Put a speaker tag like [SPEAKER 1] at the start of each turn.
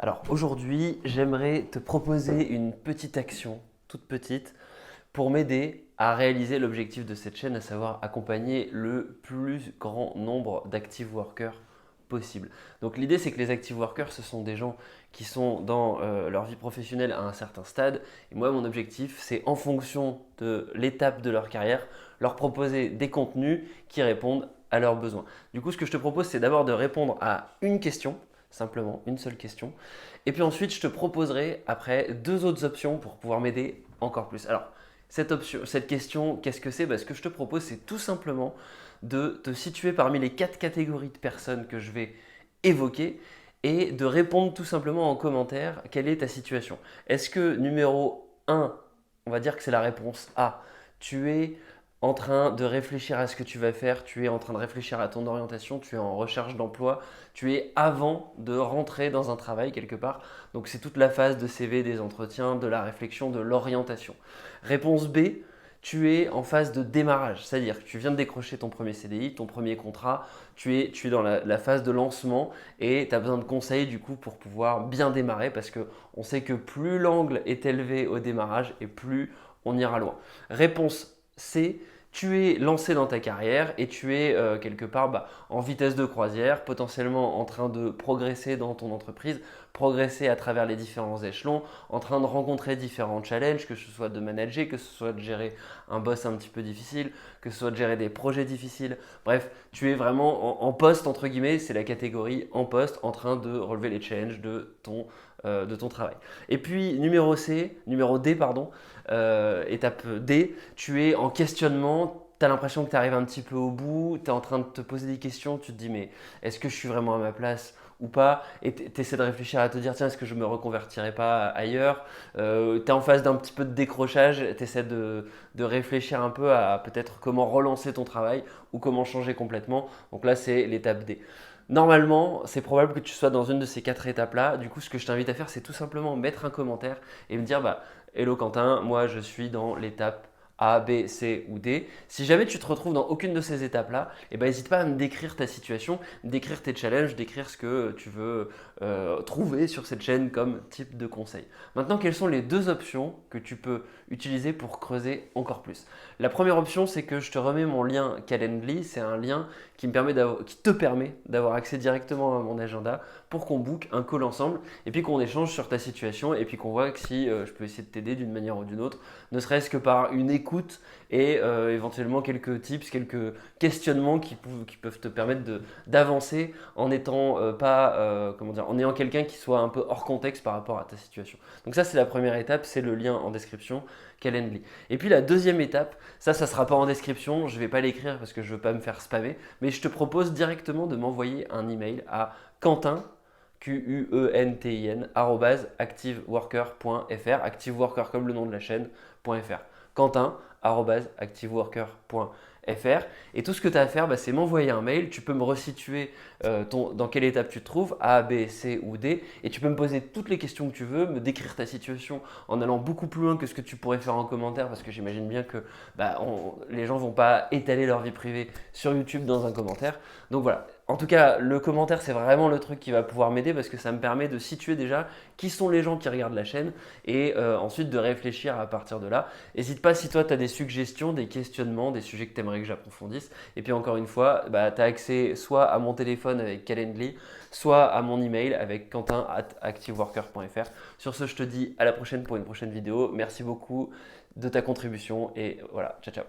[SPEAKER 1] Alors aujourd'hui, j'aimerais te proposer une petite action, toute petite, pour m'aider à réaliser l'objectif de cette chaîne, à savoir accompagner le plus grand nombre d'active workers possible. Donc l'idée, c'est que les active workers, ce sont des gens qui sont dans leur vie professionnelle à un certain stade. Et moi, mon objectif, c'est en fonction de l'étape de leur carrière, leur proposer des contenus qui répondent à leurs besoins. Du coup, ce que je te propose, c'est d'abord de répondre à une question, simplement une seule question. Et puis ensuite, je te proposerai après deux autres options pour pouvoir m'aider encore plus. Alors, cette question, qu'est-ce que c'est? Ce que je te propose, c'est tout simplement de te situer parmi les quatre catégories de personnes que je vais évoquer et de répondre tout simplement en commentaire quelle est ta situation. Est-ce que numéro un, on va dire que c'est la réponse A, tu es en train de réfléchir à ce que tu vas faire, tu es en train de réfléchir à ton orientation, tu es en recherche d'emploi, tu es avant de rentrer dans un travail quelque part. Donc c'est toute la phase de CV, des entretiens, de la réflexion, de l'orientation. Réponse B, tu es en phase de démarrage, c'est-à-dire que tu viens de décrocher ton premier CDI, ton premier contrat, tu es dans la phase de lancement et tu as besoin de conseils du coup pour pouvoir bien démarrer parce qu'on sait que plus l'angle est élevé au démarrage et plus on ira loin. Réponse C, tu es lancé dans ta carrière et tu es quelque part en vitesse de croisière, potentiellement en train de progresser dans ton entreprise, progresser à travers les différents échelons, en train de rencontrer différents challenges, que ce soit de manager, que ce soit de gérer un boss un petit peu difficile, que ce soit de gérer des projets difficiles. Bref, tu es vraiment en poste, entre guillemets, c'est la catégorie en poste, en train de relever les challenges de ton travail. Et puis numéro D, pardon, étape D, tu es en questionnement, tu as l'impression que tu arrives un petit peu au bout, tu es en train de te poser des questions, tu te dis mais est-ce que je suis vraiment à ma place ou pas? Et tu essaies de réfléchir à te dire tiens, est-ce que je me reconvertirais pas ailleurs? Tu es en phase d'un petit peu de décrochage, tu essaies de réfléchir un peu à peut-être comment relancer ton travail ou comment changer complètement. Donc là, c'est l'étape D. Normalement, c'est probable que tu sois dans une de ces quatre étapes-là. Du coup, ce que je t'invite à faire, c'est tout simplement mettre un commentaire et me dire Hello Quentin, moi je suis dans l'étape A, B, C ou D. Si jamais tu te retrouves dans aucune de ces étapes-là, n'hésite pas à me décrire ta situation, décrire tes challenges, décrire ce que tu veux trouver sur cette chaîne comme type de conseil. Maintenant, quelles sont les deux options que tu peux utiliser pour creuser encore plus? La première option, c'est que je te remets mon lien Calendly. C'est un lien qui te permet d'avoir accès directement à mon agenda pour qu'on book un call ensemble et puis qu'on échange sur ta situation et puis qu'on voit que si je peux essayer de t'aider d'une manière ou d'une autre, ne serait-ce que par une écoute et éventuellement quelques tips, quelques questionnements qui peuvent te permettre d'avancer en étant en ayant quelqu'un qui soit un peu hors contexte par rapport à ta situation. Donc ça c'est la première étape, c'est le lien en description, Calendly. Et puis la deuxième étape, ça sera pas en description, je vais pas l'écrire parce que je veux pas me faire spammer, mais je te propose directement de m'envoyer un email à Quentin QUENTIN @activeworker.fr, activeworker comme le nom de la chaîne.fr. Quentin @activeworker.fr. Et tout ce que tu as à faire, c'est m'envoyer un mail. Tu peux me resituer dans quelle étape tu te trouves, A, B, C ou D. Et tu peux me poser toutes les questions que tu veux, me décrire ta situation en allant beaucoup plus loin que ce que tu pourrais faire en commentaire, parce que j'imagine bien que les gens ne vont pas étaler leur vie privée sur YouTube dans un commentaire. Donc voilà. En tout cas, le commentaire, c'est vraiment le truc qui va pouvoir m'aider parce que ça me permet de situer déjà qui sont les gens qui regardent la chaîne et ensuite de réfléchir à partir de là. N'hésite pas si toi, tu as des suggestions, des questionnements, des sujets que tu aimerais que j'approfondisse. Et puis encore une fois, tu as accès soit à mon téléphone avec Calendly, soit à mon email avec quentin@activeworker.fr. Sur ce, je te dis à la prochaine pour une prochaine vidéo. Merci beaucoup de ta contribution et voilà, ciao ciao.